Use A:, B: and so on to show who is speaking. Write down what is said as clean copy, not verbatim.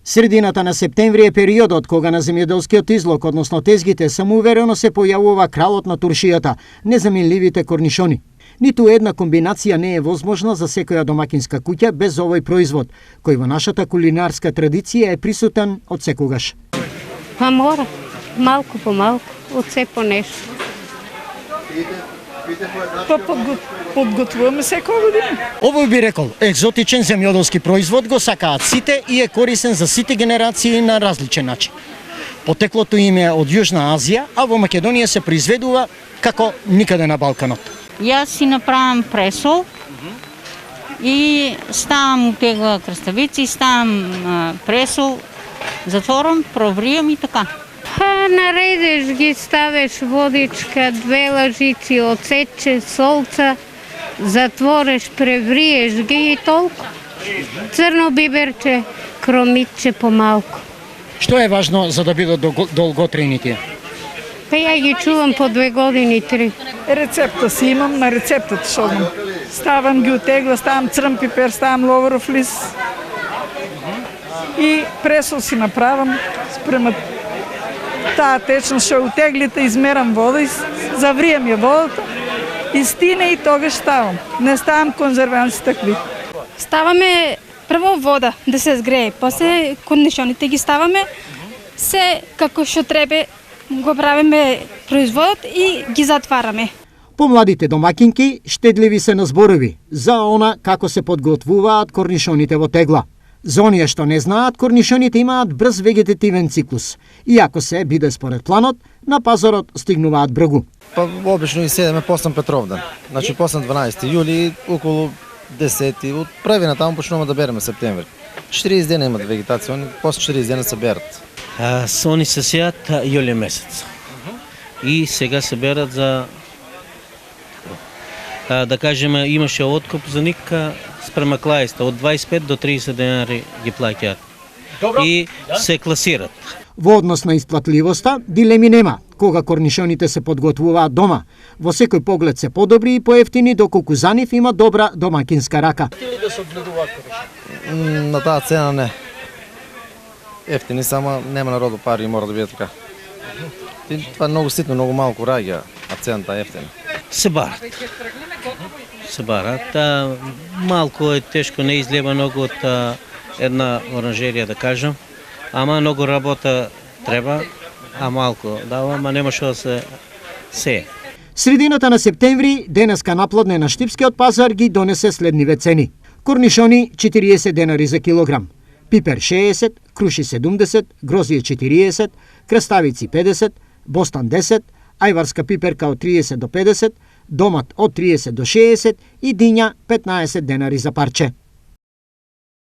A: Средината на септември е периодот кога на земјоделскиот излог, односно тезгите, самоуверено се појавува кралот на туршијата, незаменливите корнишони. Ниту една комбинација не е возможна за секоја домакинска куќа без овој производ, кој во нашата кулинарска традиција е присутен од секогаш.
B: Па мора, малку по малку, од се по нешто.
C: Па подготвуваме секоја година.
A: Овој би рекол, екзотичен земјоделски производ го сакаат сите и е корисен за сите генерации на различен начин. Потеклото им е од Јужна Азија, а во Македонија се произведува како никаде на Балканот.
B: Јас си направам пресол и ставам утегла краставици, ставам пресол, затворам, провријам и така. Наредиш ги, ставиш водичка, 2 лъжици оцетче, солца, затвориш, превриеш ги и толку. Црно биберче, кромитче помалку.
A: Што е важно за да бидат долготрајни тие?
B: Па ја ги чувам по 2 години, 3.
C: Рецепта си имам, на рецептата шогам. Ставам ги утегла, ставам црн пипер, ставам ловоров лист. И пресол си направам, спрема таа течност што утеглите, измерам вода и завријам ја водата и стине и тогаш ставам. Не ставам конзерванци такви.
D: Ставаме прво вода да се згрее, после корнишоните ги ставаме, се како што треба го правиме производот и ги затвараме.
A: Помладите домакинки штедливи се на зборови за она како се подготвуваат корнишоните во тегла. За оние што не знаат, корнишоните имаат брз вегетативен циклус. И ако се биде според планот, на пазарот стигнуваат бргу.
E: Па обично и седеме после Петровдан. Значи после 12 јули, околу 10 од први натаму почнуваме да береме септември. 40 дена имат вегетација, они после 40 дена се берат.
F: Они се сеат јули месец. И сега се берат за да кажеме, имаше откуп за ник спрема клајста од 25 до 30 денари ги плаќаат. И се класират.
A: Во однос на исплатливоста, дилеми нема, кога корнишоните се подготвуваат дома. Во секој поглед се подобри и поевтини, доколку за нив има добра домакинска рака.
E: На таа цена не. Ефтини, само нема народу пари и мора да биде така. Това е многу ситно, многу малку раѓа, а цената е ефтина.
F: Се барат. Се барат. Малку е тешко, не излева многу од една оранжерија, да кажам. Ама многу работа треба, а малку дава, ама нема што да се сее.
A: Средината на септември, денеска напладне на Штипскиот пазар ги донесе следниве цени. Корнишони 40 денари за килограм, пипер 60, круши 70, грозије 40, краставици 50, бостан 10, ајварска пиперка од 30 до 50, домат од 30 до 60 и диња 15 денари за парче.